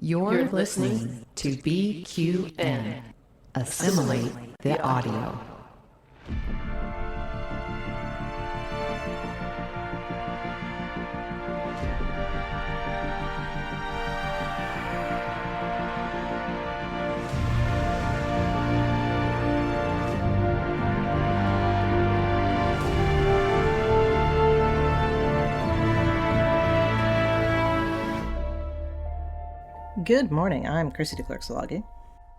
You're listening to BQN. Assimilate the audio. Good morning, I'm Chrissie De Clerck-Szilagyi.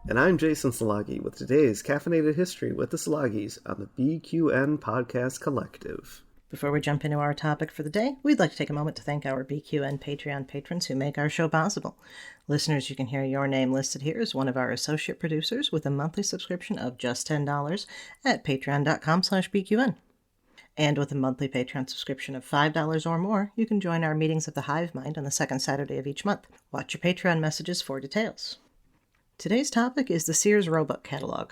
And I'm Jason Szilagyi with today's Caffeinated History with the Szilagyis on the BQN Podcast Collective. Before we jump into our topic for the day, we'd like to take a moment to thank our BQN Patreon patrons who make our show possible. Listeners, you can hear your name listed here as one of our associate producers with a monthly subscription of just $10 at patreon.com/BQN. And with a monthly Patreon subscription of $5 or more, you can join our meetings of the Hive Mind on the second Saturday of each month. Watch your Patreon messages for details. Today's topic is the Sears Roebuck Catalog.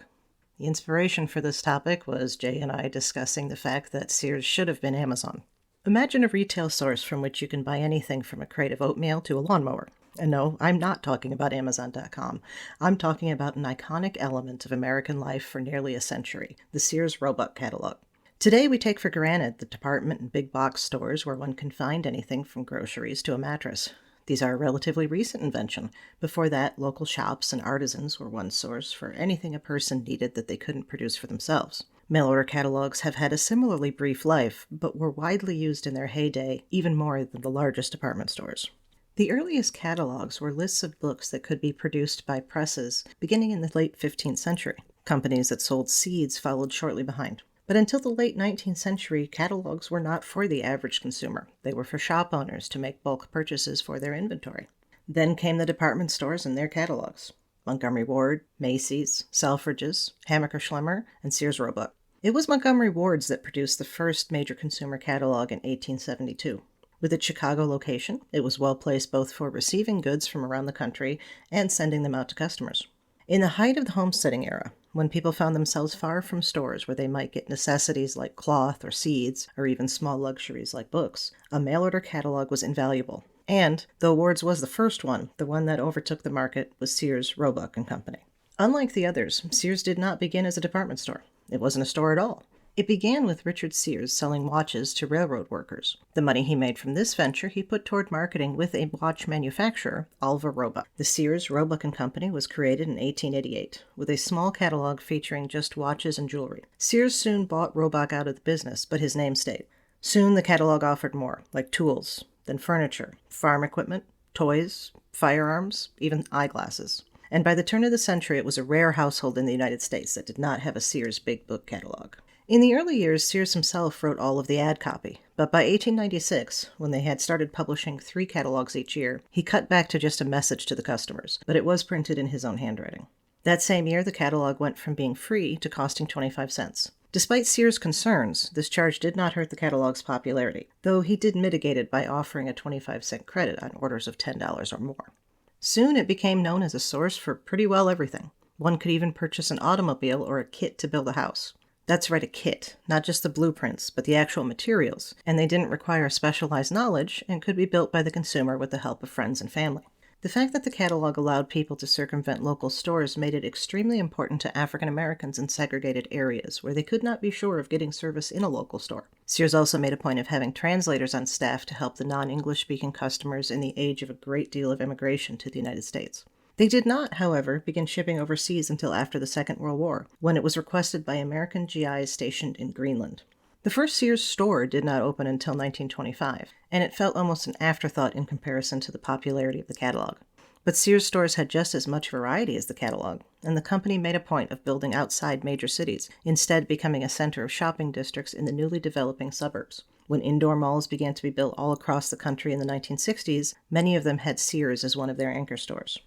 The inspiration for this topic was Jay and I discussing the fact that Sears should have been Amazon. Imagine a retail source from which you can buy anything from a crate of oatmeal to a lawnmower. And no, I'm not talking about Amazon.com. I'm talking about an iconic element of American life for nearly a century, the Sears Roebuck Catalog. Today we take for granted the department and big box stores where one can find anything from groceries to a mattress. These are a relatively recent invention. Before that, local shops and artisans were one source for anything a person needed that they couldn't produce for themselves. Mail-order catalogs have had a similarly brief life, but were widely used in their heyday, even more than the largest department stores. The earliest catalogs were lists of books that could be produced by presses beginning in the late 15th century. Companies that sold seeds followed shortly behind. But until the late 19th century, catalogs were not for the average consumer. They were for shop owners to make bulk purchases for their inventory. Then came the department stores and their catalogs. Montgomery Ward, Macy's, Selfridges, Hammacher Schlemmer, and Sears Roebuck. It was Montgomery Ward's that produced the first major consumer catalog in 1872. With its Chicago location, it was well placed both for receiving goods from around the country and sending them out to customers. In the height of the homesteading era, when people found themselves far from stores where they might get necessities like cloth or seeds, or even small luxuries like books, a mail-order catalog was invaluable. And, though Ward's was the first one, the one that overtook the market was Sears, Roebuck & Company. Unlike the others, Sears did not begin as a department store. It wasn't a store at all. It began with Richard Sears selling watches to railroad workers. The money he made from this venture he put toward marketing with a watch manufacturer, Alva Roebuck. The Sears, Roebuck & Company was created in 1888, with a small catalog featuring just watches and jewelry. Sears soon bought Roebuck out of the business, but his name stayed. Soon the catalog offered more, like tools, then furniture, farm equipment, toys, firearms, even eyeglasses. And by the turn of the century, it was a rare household in the United States that did not have a Sears big book catalog. In the early years, Sears himself wrote all of the ad copy, but by 1896, when they had started publishing 3 catalogs each year, he cut back to just a message to the customers, but it was printed in his own handwriting. That same year, the catalog went from being free to costing 25 cents. Despite Sears' concerns, this charge did not hurt the catalog's popularity, though he did mitigate it by offering a 25-cent credit on orders of $10 or more. Soon it became known as a source for pretty well everything. One could even purchase an automobile or a kit to build a house. That's right, a kit, not just the blueprints, but the actual materials, and they didn't require specialized knowledge and could be built by the consumer with the help of friends and family. The fact that the catalog allowed people to circumvent local stores made it extremely important to African Americans in segregated areas where they could not be sure of getting service in a local store. Sears also made a point of having translators on staff to help the non-English speaking customers in the age of a great deal of immigration to the United States. They did not, however, begin shipping overseas until after the Second World War, when it was requested by American GIs stationed in Greenland. The first Sears store did not open until 1925, and it felt almost an afterthought in comparison to the popularity of the catalog. But Sears stores had just as much variety as the catalog, and the company made a point of building outside major cities, instead becoming a center of shopping districts in the newly developing suburbs. When indoor malls began to be built all across the country in the 1960s, many of them had Sears as one of their anchor stores.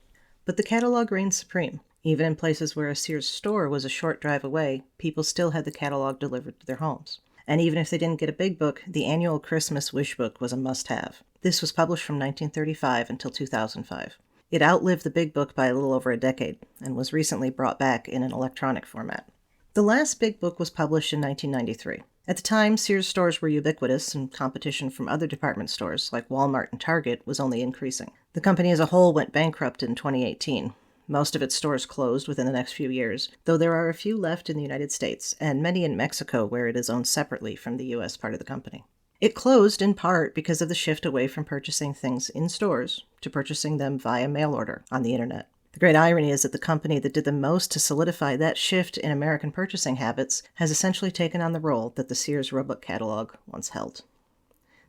But the catalog reigned supreme. Even in places where a Sears store was a short drive away, people still had the catalog delivered to their homes. And even if they didn't get a big book, the annual Christmas wish book was a must-have. This was published from 1935 until 2005. It outlived the big book by a little over a decade, and was recently brought back in an electronic format. The last big book was published in 1993. At the time, Sears stores were ubiquitous, and competition from other department stores, like Walmart and Target, was only increasing. The company as a whole went bankrupt in 2018. Most of its stores closed within the next few years, though there are a few left in the United States, and many in Mexico where it is owned separately from the U.S. part of the company. It closed in part because of the shift away from purchasing things in stores to purchasing them via mail order on the internet. The great irony is that the company that did the most to solidify that shift in American purchasing habits has essentially taken on the role that the Sears Roebuck catalog once held.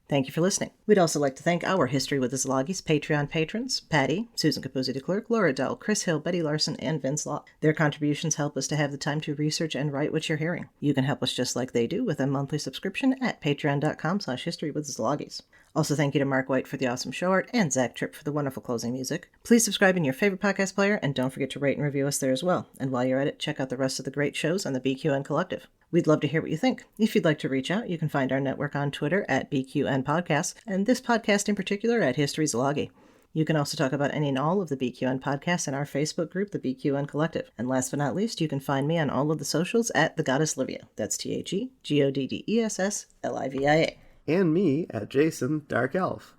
Thank you for listening. We'd also like to thank our History with the Szilagyis Patreon patrons, Pati, Susan Capuzzi-De Clerck, Laura Dell, Kris Hill, Betty Larson, and Vince Locke. Their contributions help us to have the time to research and write what you're hearing. You can help us just like they do with a monthly subscription at patreon.com/historywiththeszilagyis. Also, thank you to Mark White for the awesome show art and Zach Tripp for the wonderful closing music. Please subscribe in your favorite podcast player, and don't forget to rate and review us there as well. And while you're at it, check out the rest of the great shows on the BQN Collective. We'd love to hear what you think. If you'd like to reach out, you can find our network on Twitter at BQN Podcasts, and this podcast in particular at History Szilagyi. You can also talk about any and all of the BQN podcasts in our Facebook group, the BQN Collective. And last but not least, you can find me on all of the socials at The Goddess Livia. That's TheGoddessLivia. And me at Jason Dark Elf.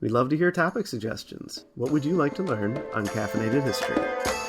We'd love to hear topic suggestions. What would you like to learn on Caffeinated History?